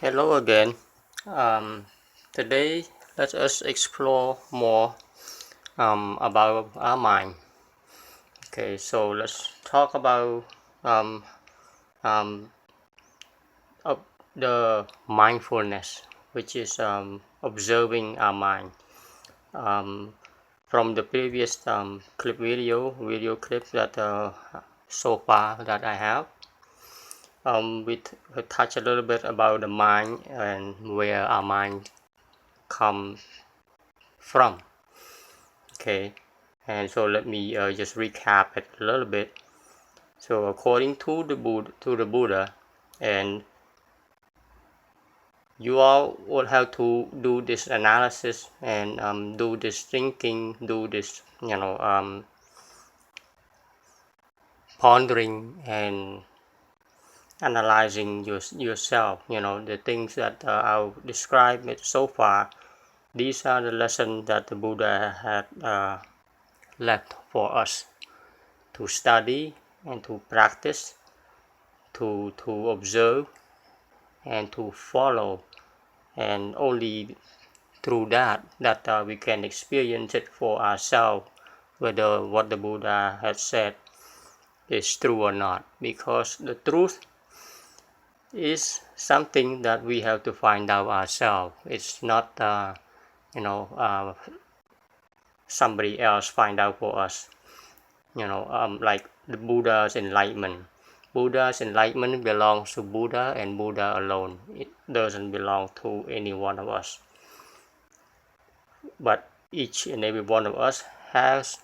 Hello again. Um, Today, let us explore more about our mind. Okay, so let's talk about um, um, the mindfulness, which is observing our mind. Um, from the previous video clips that so far that I have, we touch a little bit about the mind and where our mind come from. Okay, and so let me just recap it a little bit. So according to the Buddha, and you all will have to do this analysis and do this thinking, do this pondering and analyzing yourself. The things that I've described it so far. These are the lessons that the Buddha had left for us to study and to practice, to observe and to follow, and only through that we can experience it for ourselves, whether what the Buddha has said is true or not, because the truth is something that we have to find out ourselves. It's not somebody else find out for us. Like the Buddha's enlightenment. Buddha's enlightenment belongs to Buddha and Buddha alone. It doesn't belong to any one of us. But each and every one of us has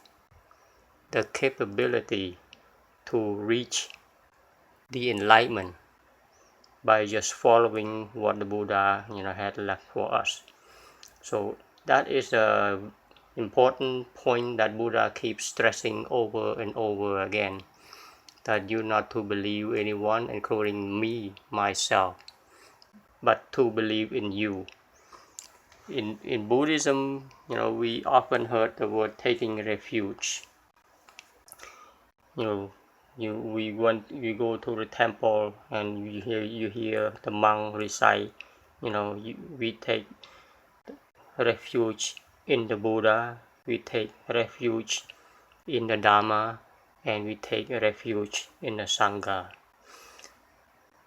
the capability to reach the enlightenment by just following what the Buddha had left for us. So that is a important point that Buddha keeps stressing over and over again, that you not to believe anyone, including me, myself, but to believe in you. In Buddhism, we often heard the word taking refuge. We go to the temple and you hear the monk recite. We take refuge in the Buddha, we take refuge in the Dharma, and we take refuge in the Sangha.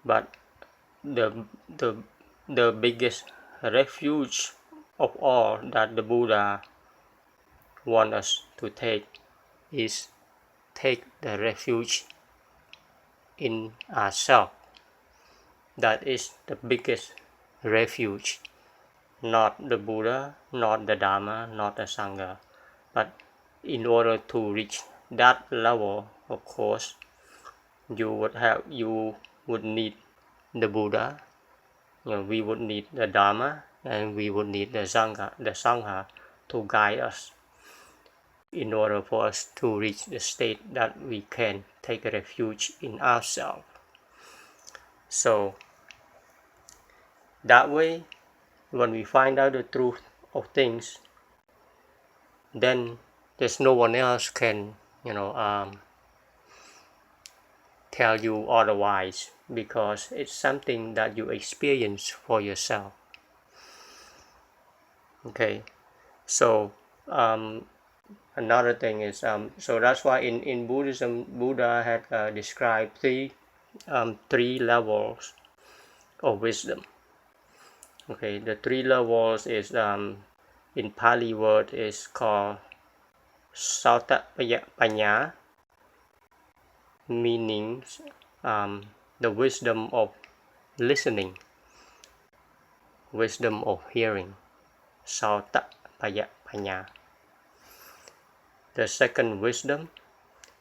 But the the the biggest refuge of all that the Buddha wants us to take is take the refuge in ourselves. That is the biggest refuge, not the Buddha, not the Dharma, not the Sangha. But in order to reach that level, of course, you would need the Buddha, we would need the Dharma, and we would need the Sangha to guide us in order for us to reach the state that we can take refuge in ourselves. So that way, when we find out the truth of things, then there's no one else can tell you otherwise, because it's something that you experience for yourself. Okay, so another thing is so that's why in Buddhism, Buddha had described three levels of wisdom. Okay, the three levels is in Pali word is called Sauta Panya, meaning the wisdom of listening, wisdom of hearing, Sauta Panya. The second wisdom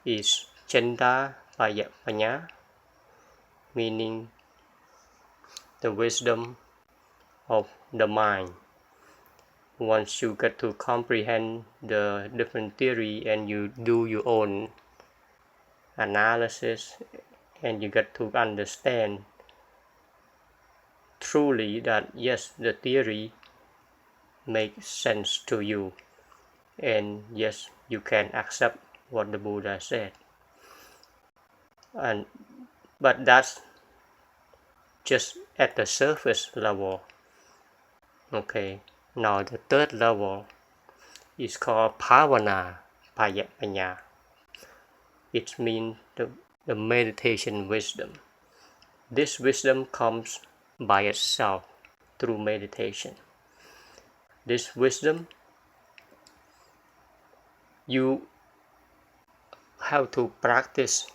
is Chanda Panya, meaning the wisdom of the mind. Once you get to comprehend the different theory and you do your own analysis and you get to understand truly that yes, the theory makes sense to you, and yes, you can accept what the Buddha said. But that's just at the surface level. Okay, now the third level is called Bhavana Panya. It means the meditation wisdom. This wisdom comes by itself through meditation. This wisdom, you have to practice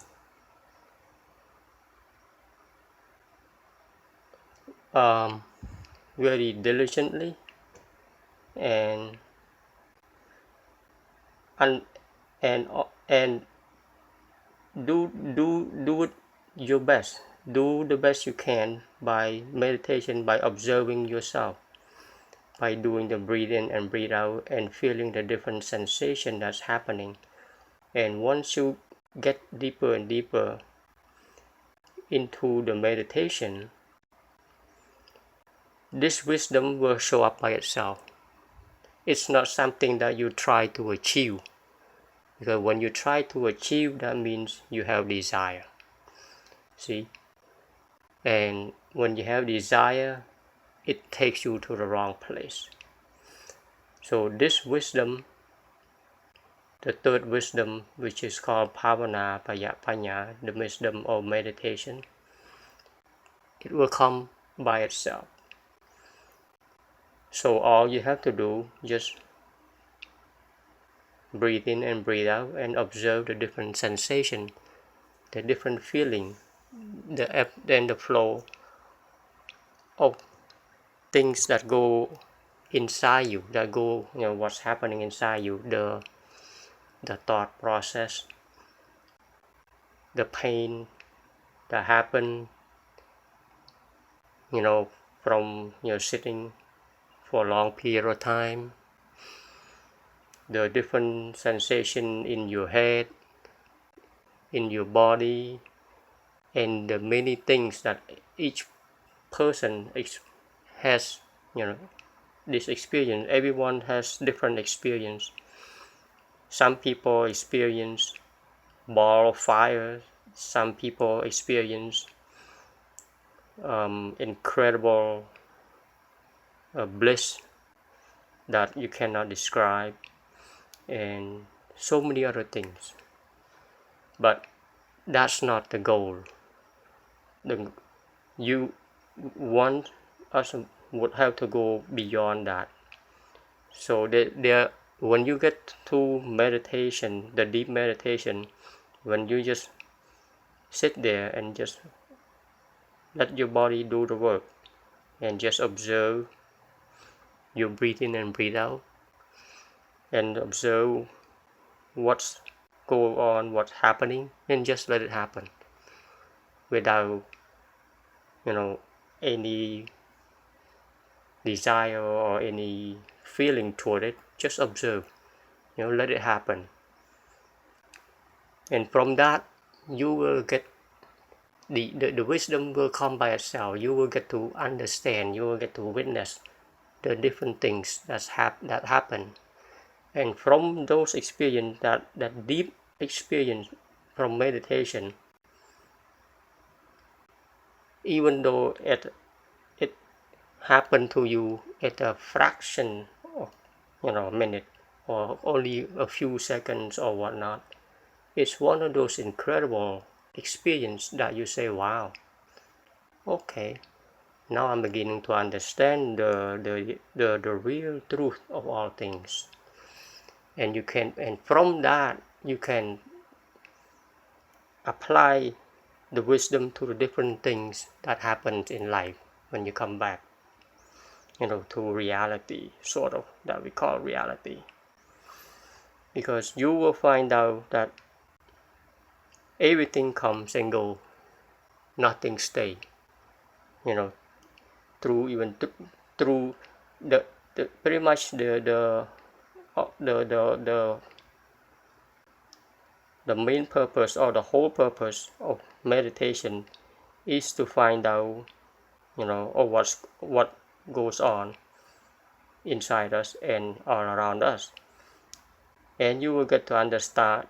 very diligently and do it your best. Do the best you can by meditation, by observing yourself, by doing the breathe in and breathe out and feeling the different sensation that's happening. And once you get deeper and deeper into the meditation, this wisdom will show up by itself. It's not something that you try to achieve, because when you try to achieve, that means you have desire. See? And when you have desire, it takes you to the wrong place. So this wisdom, the third wisdom, which is called Bhavana Panya, the wisdom of meditation, it will come by itself. So all you have to do, just breathe in and breathe out and observe the different sensation, the different feeling, the ebb and the flow of things that go inside you, that go, what's happening inside you, the thought process, the pain that happen, from sitting for a long period of time, the different sensation in your head, in your body, and the many things that each person has, this experience. Everyone has different experience. Some people experience ball of fire. Some people experience incredible bliss that you cannot describe, and so many other things. But that's not the goal. You want us would have to go beyond that. So when you get to meditation, the deep meditation, when you just sit there and just let your body do the work and just observe, you breathe in and breathe out, and observe what's going on, what's happening, and just let it happen without any desire or any feeling toward it. Just observe, let it happen. And from that, you will get the wisdom will come by itself. You will get to understand, you will get to witness the different things that happen. And from those experience, that deep experience from meditation, even though it happened to you at a fraction of a minute or only a few seconds or whatnot, it's one of those incredible experience that you say, wow, okay, now I'm beginning to understand the real truth of all things. And from that you can apply the wisdom to the different things that happen in life when you come back, to reality, sort of, that we call reality. Because you will find out that everything comes and goes, nothing stays. Through the pretty much the main purpose or the whole purpose of meditation is to find out, what goes on inside us and all around us. And you will get to understand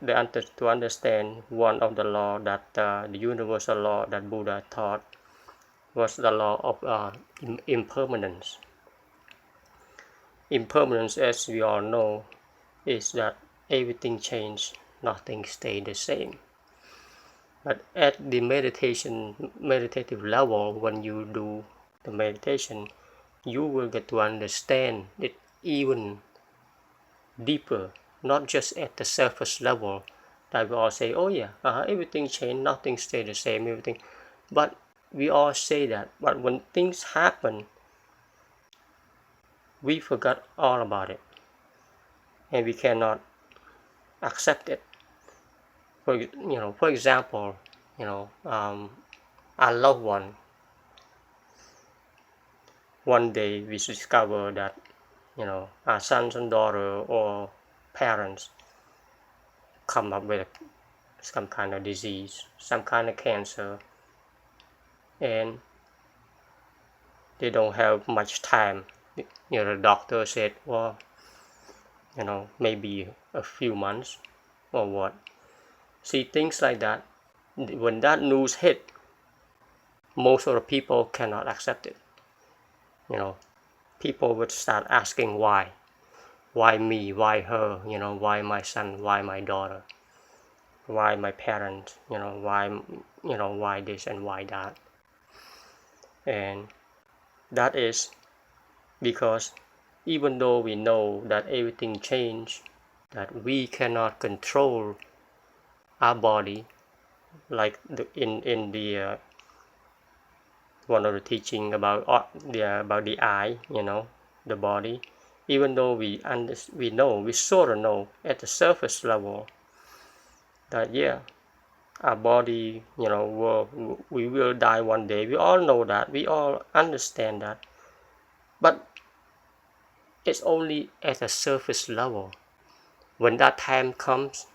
one of the law that the universal law that Buddha taught, was the law of impermanence. Impermanence, as we all know, is that everything changes, nothing stays the same. But at the meditative level, when you do the meditation, you will get to understand it even deeper, not just at the surface level that we all say, oh yeah, everything changed, nothing stays the same, everything. But we all say that, but when things happen, we forgot all about it, and we cannot accept it. For example, our loved one. One day we discover that, our sons and daughter or parents come up with some kind of disease, some kind of cancer, and they don't have much time. The doctor said, well, maybe a few months or what. See, things like that, when that news hit, most of the people cannot accept it. People would start asking why me, why her, why my son, why my daughter, why my parents, why this and why that. And that is because even though we know that everything changed, that we cannot control our body, like in the one of the teaching about the eye, the body. Even though we sort of know at the surface level that our body, we will die one day. We all know that. We all understand that. But it's only at a surface level. When that time comes,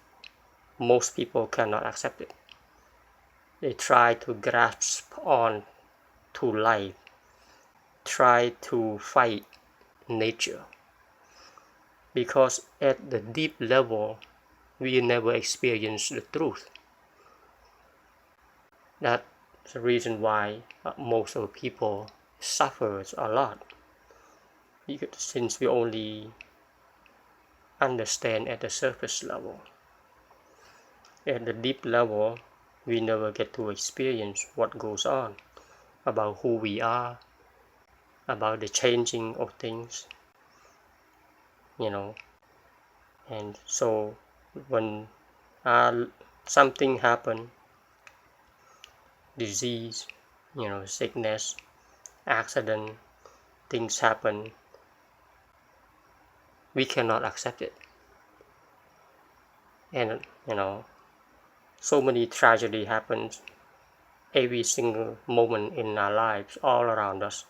most people cannot accept it. They try to grasp on to life, try to fight nature. Because at the deep level, we never experience the truth. That's the reason why most of the people suffers a lot. Since we only understand at the surface level. At the deep level, we never get to experience what goes on, about who we are, about the changing of things, And so when something happen, disease, sickness, accident, things happen, we cannot accept it. And, so many tragedy happens every single moment in our lives, all around us.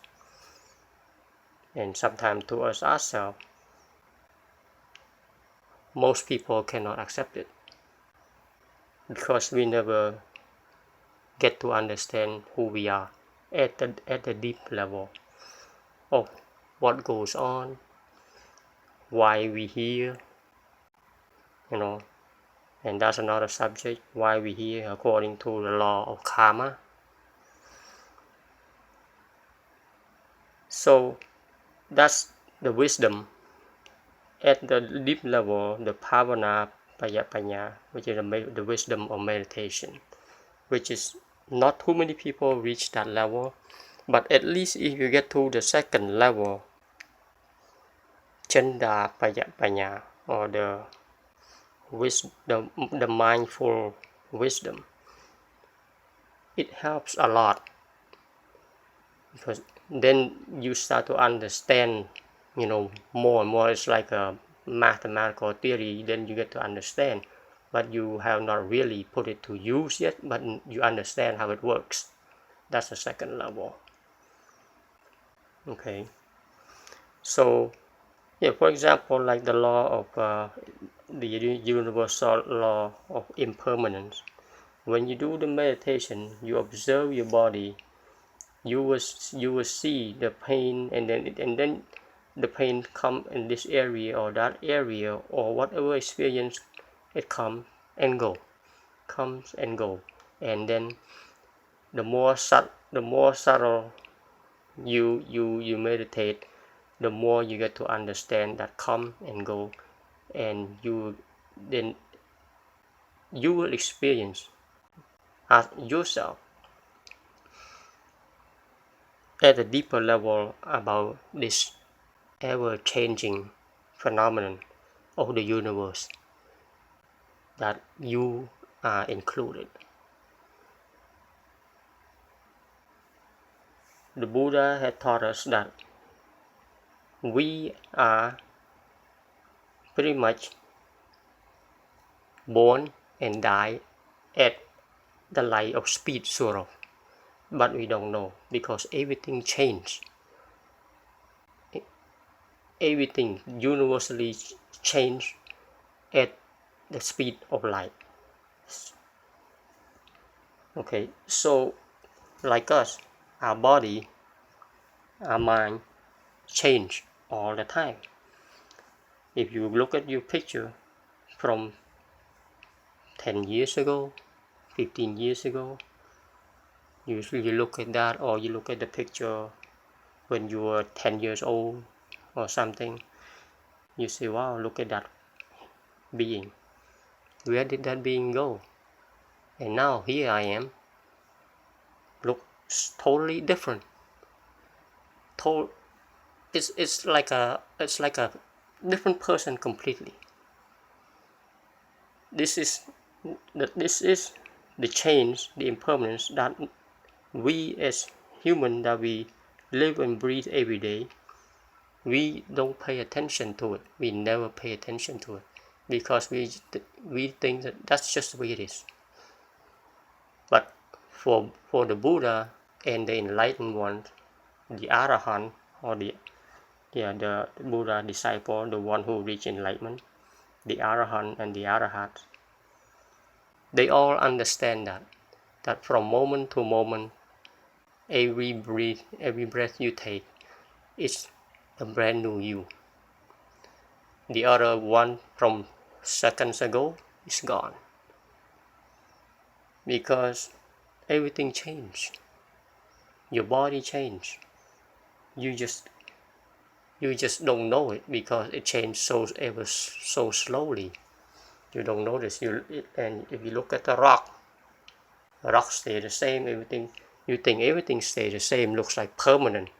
And sometimes to us ourselves, most people cannot accept it. Because we never get to understand who we are at the deep level of what goes on, why we here, and that's another subject, why we here according to the law of karma. So that's the wisdom at the deep level, the bhavana panya, which is the wisdom of meditation, which is not too many people reach that level, but at least if you get to the second level, chanda panya, or the mindful wisdom, it helps a lot, because then you start to understand, more and more. It's like a mathematical theory. Then you get to understand, but you have not really put it to use yet, but you understand how it works. That's the second level. Okay, so for example, like the law of the universal law of impermanence. When you do the meditation, you observe your body, you will see the pain, and then the pain come in this area or that area, or whatever experience it comes and go, and then the more the more subtle you meditate, the more you get to understand that come and go, and then you will experience as yourself at a deeper level about this ever-changing phenomenon of the universe, that you are included. The Buddha had taught us that we are pretty much born and die at the light of speed, sort of, but we don't know because everything changed. Everything universally changed at the speed of light. Okay, so like us, our body, our mind change all the time. If you look at your picture from 10 years ago, 15 years ago, you look at that, or you look at the picture when you were 10 years old or something, you say, wow, look at that being. Where did that being go? And now here I am, looks totally different. It's like a different person completely. This is the change, the impermanence that we as human, that we live and breathe every day, we don't pay attention to it. We never pay attention to it because we think that that's just the way it is. But for the Buddha and the enlightened ones, the Arahant, or the Buddha disciple, the one who reached enlightenment, the Arahant and the Arahat, they all understand that from moment to moment, every breath you take is a brand new you. The other one from seconds ago is gone because everything changed. Your body changed. You just don't know it because it changed so slowly. You don't notice. And if you look at the rock stays the same. Everything, you think everything stays the same, looks like permanent.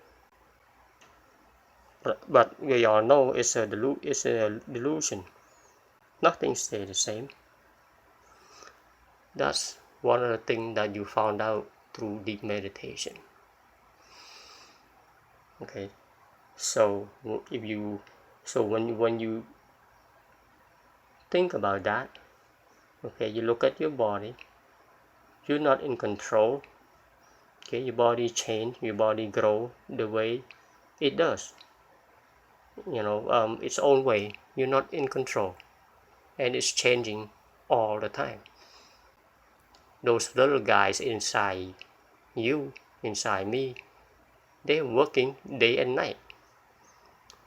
But we all know it's a delusion. Nothing stays the same. That's one of the things that you found out through deep meditation. Okay, so when you think about that, okay, you look at your body, you're not in control. Okay, your body change, your body grow the way it does, its own way. You're not in control, and it's changing all the time. Those little guys inside you, inside me, they're working day and night,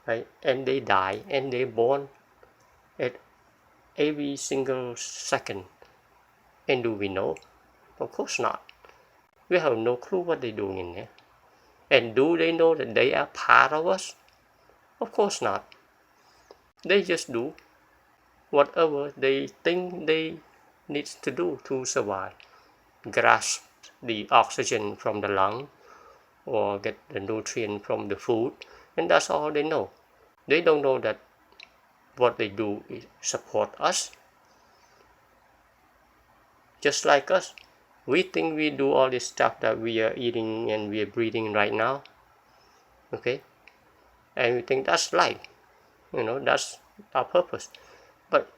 right? And they die and they're born at every single second. And do we know? Of course not. We have no clue what they're doing in there. And do they know that they are part of us? Of course not. They just do whatever they think they need to do to survive. Grasp the oxygen from the lung, or get the nutrient from the food, and that's all they know. They don't know that what they do is support us. Just like us, we think we do all this stuff that we are eating and we are breathing right now, okay? And we think that's life, that's our purpose. But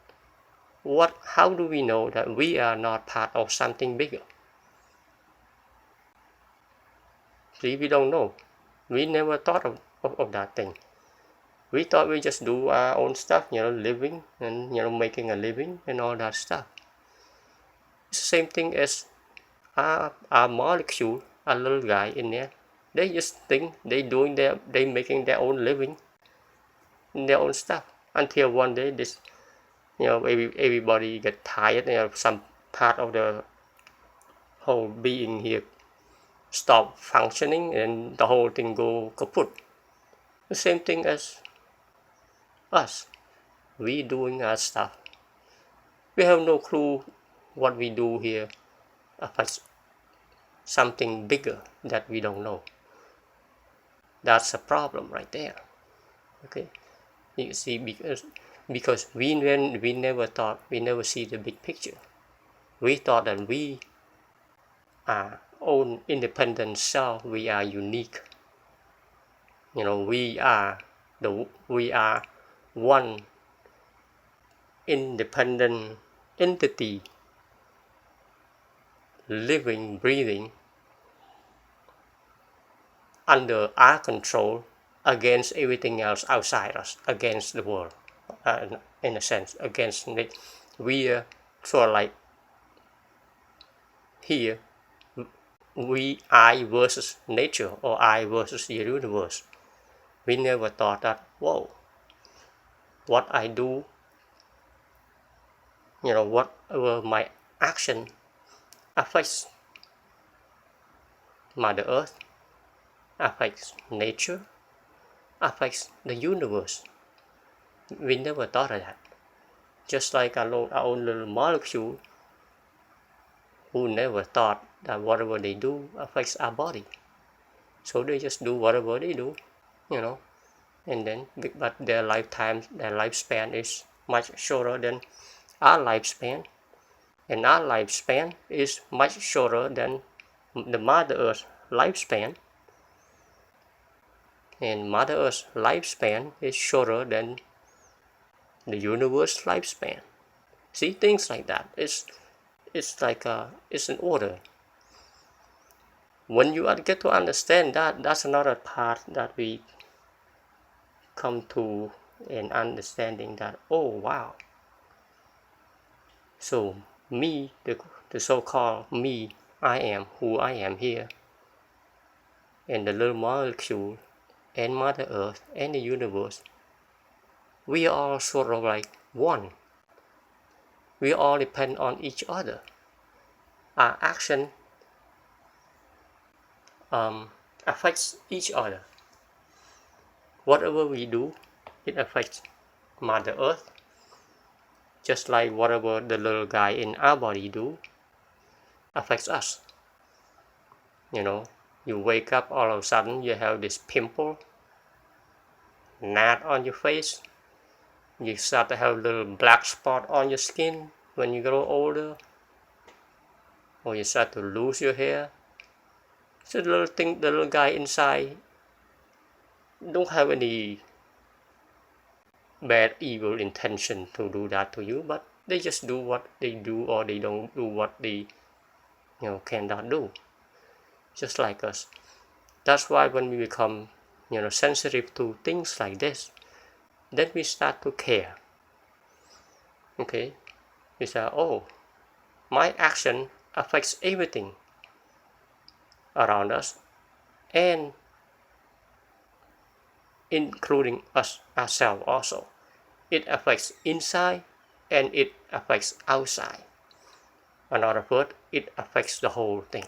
how do we know that we are not part of something bigger? See, we don't know. We never thought of that thing. We thought we just do our own stuff, living and, making a living and all that stuff. It's the same thing as our molecule, a little guy in there. They just think they making their own living, their own stuff, until one day this, everybody get tired. Some part of the whole being here stop functioning and the whole thing go kaput. The same thing as us. We doing our stuff. We have no clue what we do here affects something bigger that we don't know. That's a problem right there. Okay, you see, because we never thought, we never see the big picture. We thought that we are own independent self. We are unique. We are one independent entity, living, breathing under our control against everything else outside us, against the world, in a sense, against it. We are sort of like here, I versus nature, or I versus the universe. We never thought that, whoa, what I do, whatever my action affects Mother Earth, affects nature, affects the universe. We never thought of that. Just like our own little molecule, who never thought that whatever they do affects our body. So they just do whatever they do, and then, but their lifespan is much shorter than our lifespan, and our lifespan is much shorter than the Mother Earth lifespan, and Mother Earth's lifespan is shorter than the universe lifespan. See, things like that. It's like it's an order. When you get to understand that, that's another part that we come to an understanding that, oh wow. So me, the so-called me, I am who I am here, and the little molecule, and Mother Earth, and the universe, we are all sort of like one. We all depend on each other. Our action affects each other. Whatever we do, it affects Mother Earth, just like whatever the little guy in our body do affects us. You wake up, all of a sudden you have this pimple, gnat on your face. You start to have a little black spot on your skin when you grow older, or you start to lose your hair. So the little guy inside don't have any bad, evil intention to do that to you, but they just do what they do, or they don't do what they cannot do, just like us. That's why when we become sensitive to things like this, then we start to care. Okay, we say, oh, my action affects everything around us, and including us ourselves also. It affects inside and it affects outside. Another word, it affects the whole thing.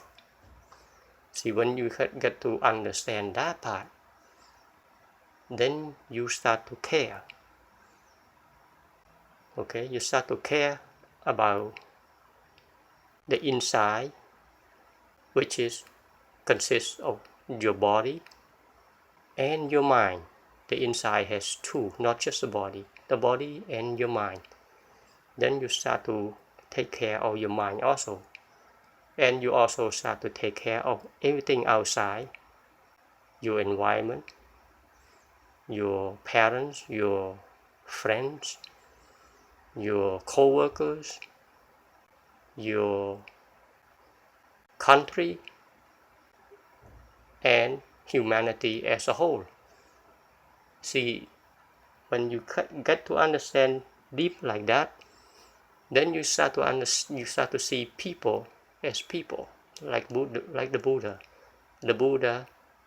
See, when you get to understand that part, then you start to care. Okay, you start to care about the inside, which consists of your body and your mind. The inside has two, not just the body and your mind. Then you start to take care of your mind also, and you also start to take care of everything outside, your environment, your parents, your friends, your co-workers, your country, and humanity as a whole. See, when you get to understand deep like that, then you start to see people as people, like the Buddha. The Buddha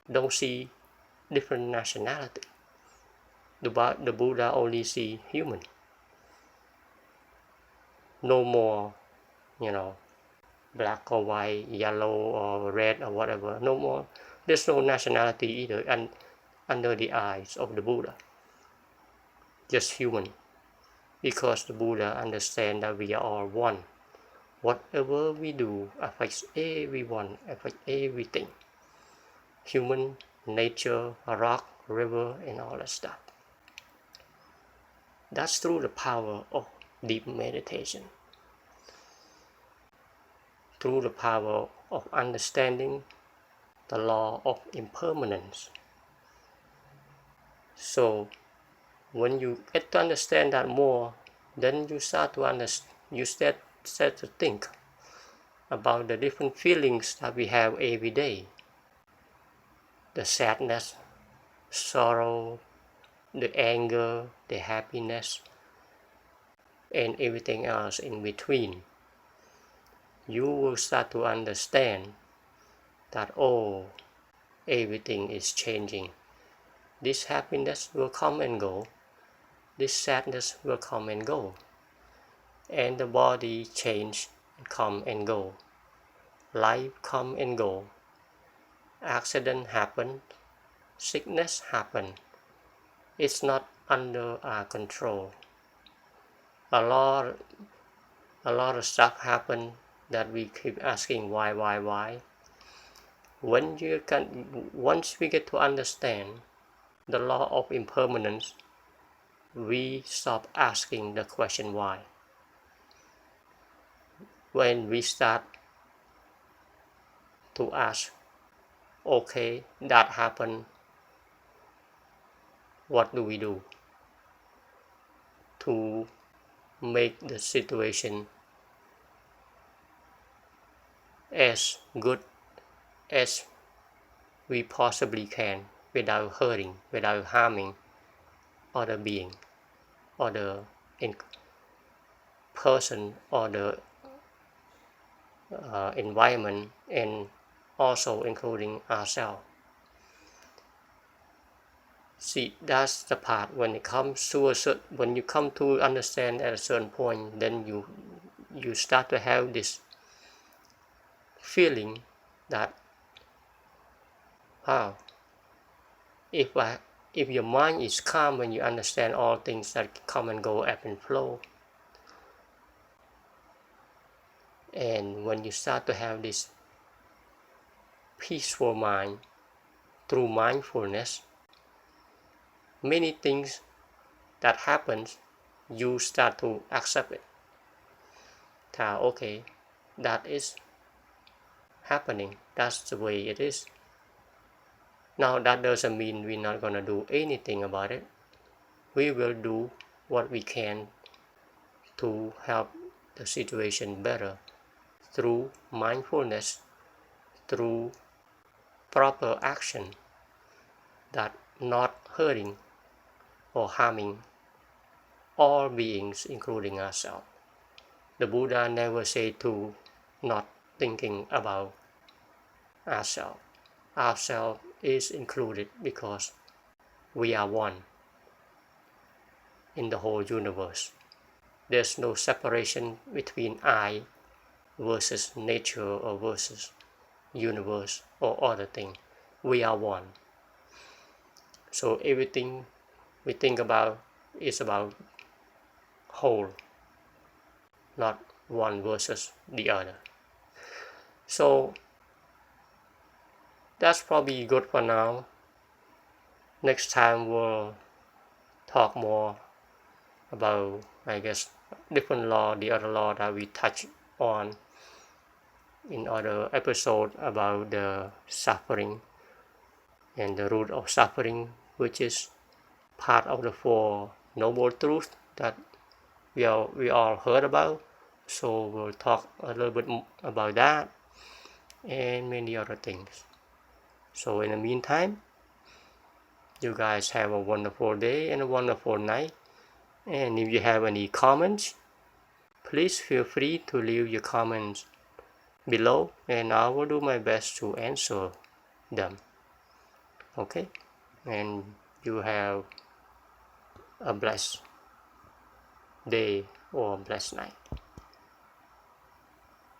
don't see different nationality. The Buddha only see human. No more, black or white, yellow or red or whatever. No more. There's no nationality either under the eyes of the Buddha. Just human. Because the Buddha understands that we are all one. Whatever we do affects everyone, affects everything. Human, nature, rock, river, and all that stuff. That's through the power of deep meditation. Through the power of understanding the law of impermanence. So when you get to understand that more, then you start to think about the different feelings that we have every day. The sadness, sorrow, the anger, the happiness, and everything else in between. You will start to understand that, oh, everything is changing. This happiness will come and go. This sadness will come and go. And the body change and come and go. Life come and go. Accident happen. Sickness happen. It's not under our control. A lot of stuff happen that we keep asking why. Once we get to understand the law of impermanence, we stop asking the question why. When we start to ask, okay, that happened, what do we do to make the situation as good as we possibly can without hurting, without harming other being, or the person, or the environment, and also including ourselves. See, that's the part when it comes to when you come to understand at a certain point, then you start to have this feeling that, wow, if your mind is calm when you understand all things that come and go, ebb and flow, and when you start to have this peaceful mind through mindfulness, many things that happens, you start to accept it. Okay, that is happening, that's the way it is. Now that doesn't mean we're not gonna do anything about it. We will do what we can to help the situation better through mindfulness, through proper action that not hurting or harming all beings, including ourselves. The Buddha never said to not thinking about ourselves. Ourselves is included because we are one in the whole universe. There's no separation between I versus nature or versus universe or other thing. We are one. So everything we think about is about whole, not one versus the other. So that's probably good for now. Next time we'll talk more about, I guess, different law, the other law that we touched on in other episode about the suffering and the root of suffering, which is part of the Four Noble Truths that we all heard about. So we'll talk a little bit about that and many other things. So in the meantime, you guys have a wonderful day and a wonderful night. And if you have any comments, please feel free to leave your comments below, and I will do my best to answer them. Okay? And you have a blessed day or a blessed night.